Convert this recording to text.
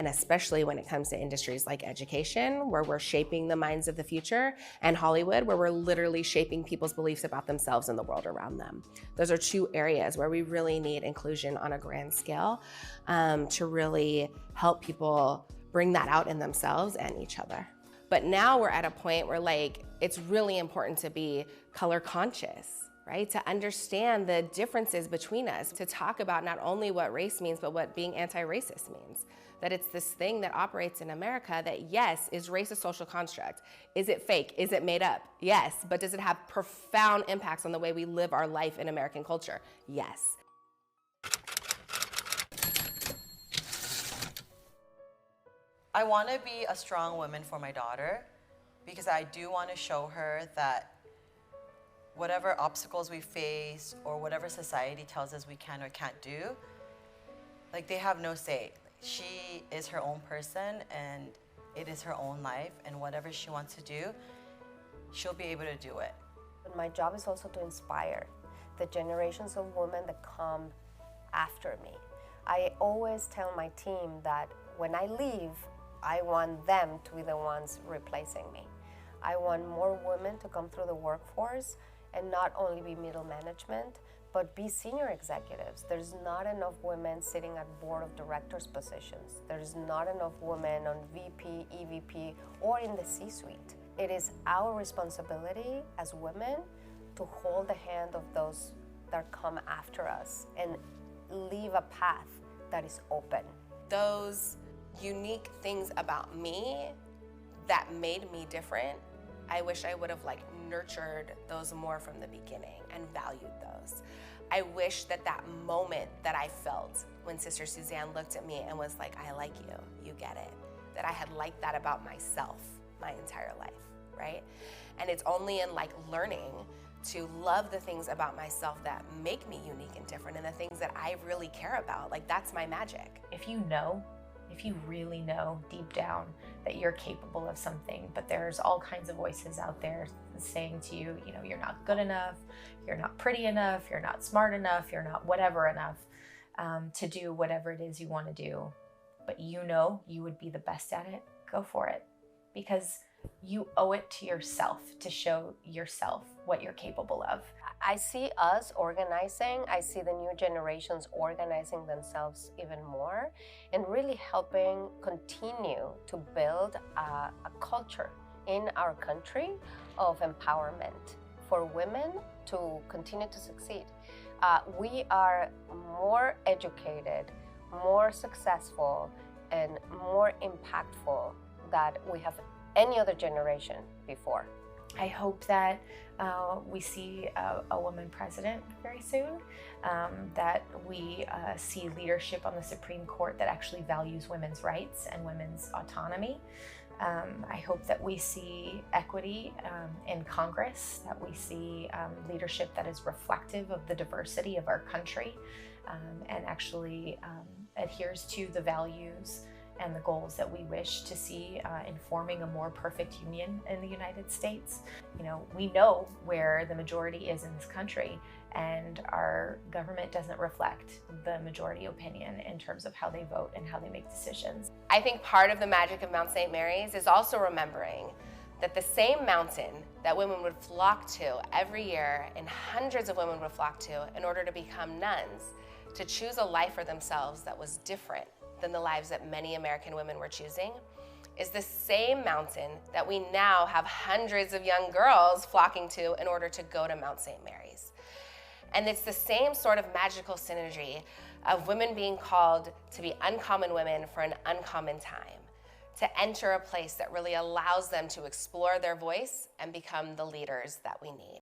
especially when it comes to industries like education, where we're shaping the minds of the future, and Hollywood, where we're literally shaping people's beliefs about themselves and the world around them. Those are two areas where we really need inclusion on a grand scale to really help people bring that out in themselves and each other. But now we're at a point where like, it's really important to be color conscious, right? To understand the differences between us, to talk about not only what race means, but what being anti-racist means. That it's this thing that operates in America that, yes, is race a social construct? Is it fake? Is it made up? Yes, but does it have profound impacts on the way we live our life in American culture? Yes. I want to be a strong woman for my daughter because I do want to show her that whatever obstacles we face or whatever society tells us we can or can't do, like they have no say. She is her own person and it is her own life, and whatever she wants to do, she'll be able to do it. My job is also to inspire the generations of women that come after me. I always tell my team that when I leave, I want them to be the ones replacing me. I want more women to come through the workforce and not only be middle management, but be senior executives. There's not enough women sitting at board of directors positions. There's not enough women on VP, EVP, or in the C-suite. It is our responsibility as women to hold the hand of those that come after us and leave a path that is open. Those unique things about me that made me different, I wish I would have like nurtured those more from the beginning and valued those. I wish that that moment that I felt when Sister Suzanne looked at me and was like, I like you, you get it, that I had liked that about myself my entire life, right? And it's only in like learning to love the things about myself that make me unique and different and the things that I really care about, like that's my magic. If you really know deep down that you're capable of something, but there's all kinds of voices out there saying to you, you know, you're not good enough, you're not pretty enough, you're not smart enough, you're not whatever enough to do whatever it is you want to do, but you know you would be the best at it, go for it. Because you owe it to yourself to show yourself what you're capable of. I see us organizing, I see the new generations organizing themselves even more and really helping continue to build a culture in our country of empowerment for women to continue to succeed. We are more educated, more successful, and more impactful than we have any other generation before. I hope that we see a woman president very soon, that we see leadership on the Supreme Court that actually values women's rights and women's autonomy. I hope that we see equity in Congress, that we see leadership that is reflective of the diversity of our country and actually adheres to the values and the goals that we wish to see in forming a more perfect union in the United States. You know, we know where the majority is in this country, and our government doesn't reflect the majority opinion in terms of how they vote and how they make decisions. I think part of the magic of Mount St. Mary's is also remembering that the same mountain that women would flock to every year, and hundreds of women would flock to in order to become nuns, to choose a life for themselves that was different than the lives that many American women were choosing, is the same mountain that we now have hundreds of young girls flocking to in order to go to Mount St. Mary's. And it's the same sort of magical synergy of women being called to be uncommon women for an uncommon time, to enter a place that really allows them to explore their voice and become the leaders that we need.